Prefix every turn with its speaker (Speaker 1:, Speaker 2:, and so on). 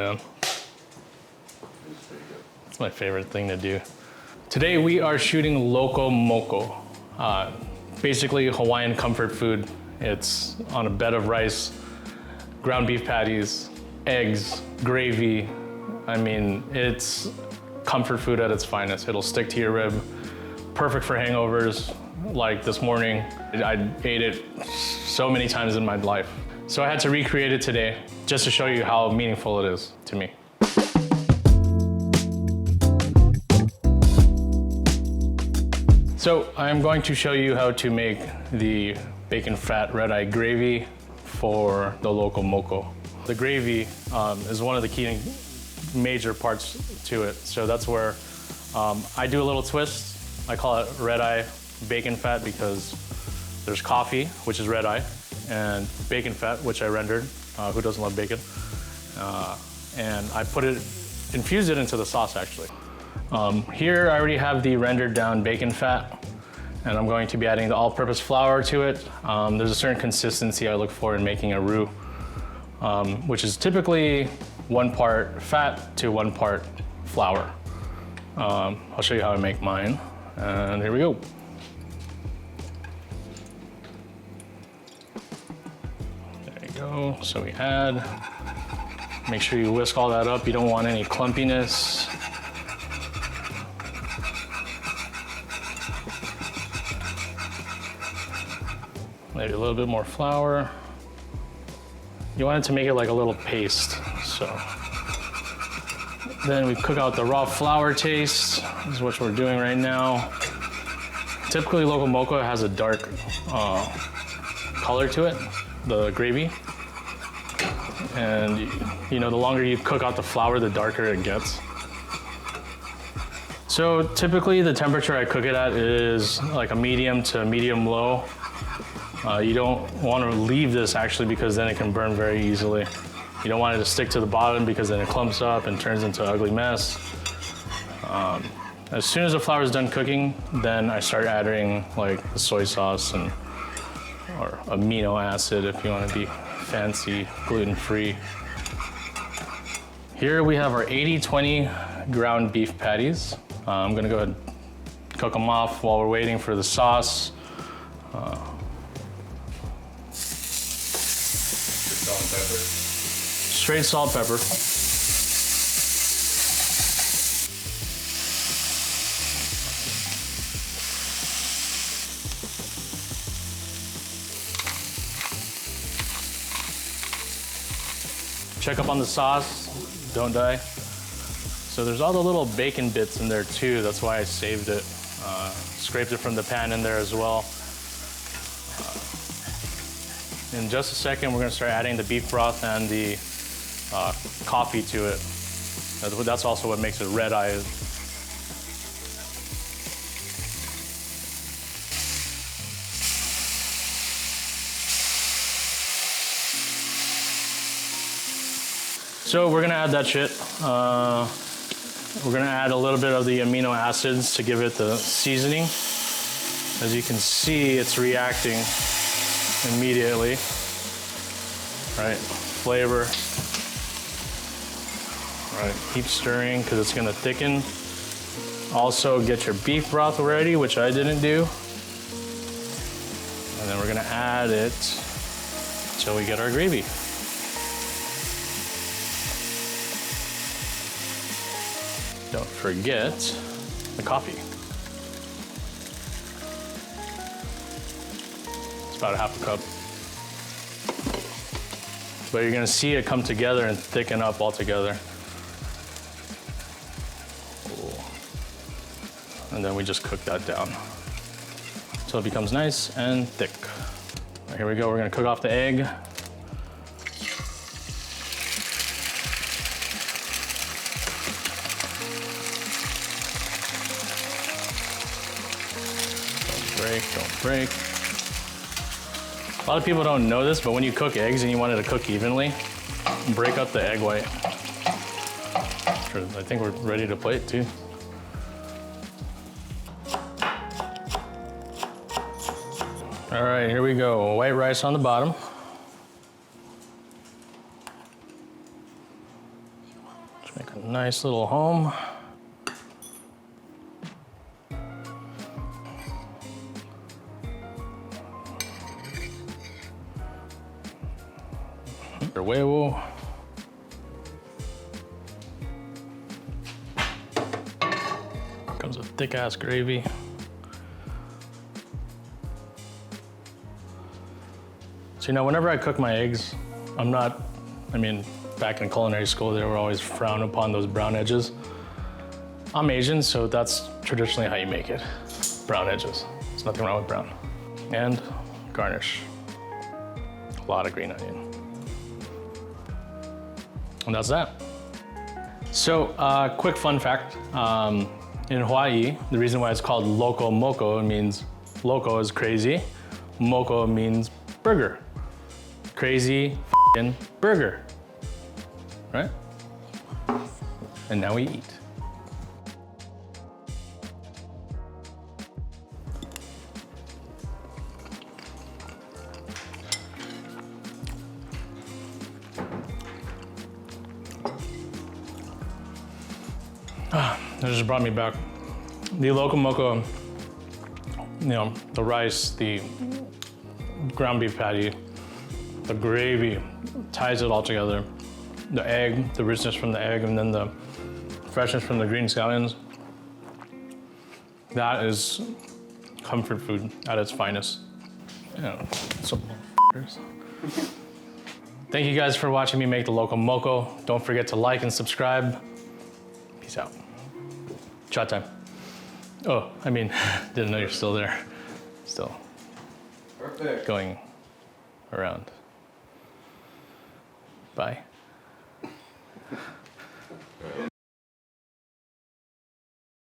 Speaker 1: man. It's my favorite thing to do. Today we are shooting Loco Moco. Basically Hawaiian comfort food. It's on a bed of rice, ground beef patties, eggs, gravy. I mean, it's comfort food at its finest. It'll stick to your rib. Perfect for hangovers. Like this morning, I ate it so many times in my life. So I had to recreate it today just to show you how meaningful it is to me. So I'm going to show you how to make the bacon fat red eye gravy for the Loco Moco. The gravy is one of the key major parts to it. So that's where I do a little twist. I call it red eye bacon fat because there's coffee, which is red eye, and bacon fat, which I rendered. Who doesn't love bacon? And I infused it into the sauce actually. Here I already have the rendered down bacon fat, and I'm going to be adding the all-purpose flour to it. There's a certain consistency I look for in making a roux, which is typically 1 part fat to 1 part flour. I'll show you how I make mine, and here we go. There you go, so we add, make sure you whisk all that up. You don't want any clumpiness. Maybe a little bit more flour. You want it to make it like a little paste, so. Then we cook out the raw flour taste. This is what we're doing right now. Typically, Loco Moco has a dark color to it, the gravy. And you know, the longer you cook out the flour, the darker it gets. So typically, the temperature I cook it at is like a medium to medium low. You don't want to leave this actually because then it can burn very easily. You don't want it to stick to the bottom because then it clumps up and turns into an ugly mess. As soon as the flour is done cooking, then I start adding like the soy sauce or amino acid if you want to be fancy, gluten-free. Here we have our 80-20 ground beef patties. I'm gonna go ahead and cook them off while we're waiting for the sauce. Straight salt, pepper. Check up on the sauce, don't die. So there's all the little bacon bits in there too. That's why I saved it. Scraped it from the pan in there as well. In just a second, we're gonna start adding the beef broth and the coffee to it. That's also what makes it red eye. So we're gonna add that shit. We're gonna add a little bit of the amino acids to give it the seasoning. As you can see, it's reacting immediately. Right, flavor. Right, keep stirring because it's gonna thicken. Also get your beef broth ready, which I didn't do. And then we're gonna add it until we get our gravy. Don't forget the coffee. It's about a half a cup. But you're gonna see it come together and thicken up all together. And then we just cook that down until it becomes nice and thick. Right, here we go, we're gonna cook off the egg. Don't break. A lot of people don't know this, but when you cook eggs and you want it to cook evenly, break up the egg white. I think we're ready to plate too. All right, here we go. White rice on the bottom. Let's make a nice little home. Huevo. Comes with thick ass gravy. So, you know, whenever I cook my eggs, back in culinary school, they were always frowned upon those brown edges. I'm Asian, so that's traditionally how you make it. Brown edges. There's nothing wrong with brown. And garnish. A lot of green onion. And that's that. So, quick fun fact. In Hawaii, the reason why it's called Loco Moco, it means loco is crazy. Moco means burger. Crazy f***ing burger, right? And now we eat. That just brought me back. The Loco Moco, you know, the rice, the ground beef patty, the gravy ties it all together. The egg, the richness from the egg, and then the freshness from the green scallions. That is comfort food at its finest. Yeah, some Thank you guys for watching me make the Loco Moco. Don't forget to like and subscribe. Peace out. Shot time. Oh, didn't know you're still there. Still.
Speaker 2: Perfect.
Speaker 1: Going around. Bye.